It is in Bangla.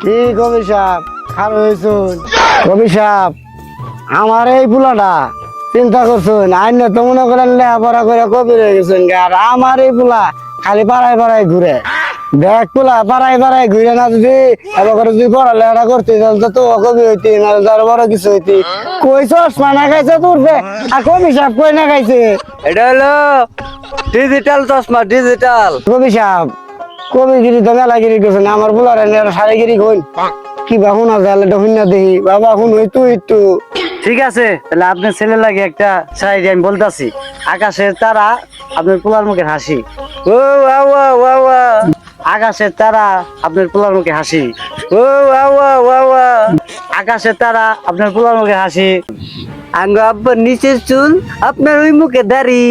কি কবি সাহেব খারাপ হয়েছুন? কবি সাহেব আমার এই পোলাটা চিন্তা করছুন আইন তো মনে করেন লেখাপড়া করে কবি হয়ে গেছেন আর আমার এই পোলা খালি পাড়ায় পাড়ায় ঘুরে। দেখ পোলা পাড়ায় পাড়ায় ঘুরে না যদি এবার করে যদি পড়ালেখা করতে তাহলে তো কবি হইতি না তার বড় কিছু হইতি। কই চশমা না খাইছে তোর আর কবি সাহেব কই না খাইছে? এটা হলো ডিজিটাল চশমা, ডিজিটাল। কবি সাহেব কবিগিরি তো মেলাগিরি করছেন আমার পোলারে সারিগিরি কই কি বা শোনা যায় এটা শুন না দেখি বাবা শুন হইতু একটু। ঠিক আছে, তাহলে আপনার ছেলে লাগে একটা শায়রি আমি বলতাছি। আকাশের তারা আপনার পোলার মুখে হাসি। ও ওয়া ওয়া ওয়া ওয়া। আকাশের তারা আপনার পোলার মুখে হাসি। ও ওয়া ওয়া ওয়া ওয়া। আকাশের তারা আপনার পোলার মুখে হাসি। আঙ্গ আব্বার নিচের চুল আপনার ওই মুখে দাড়ি।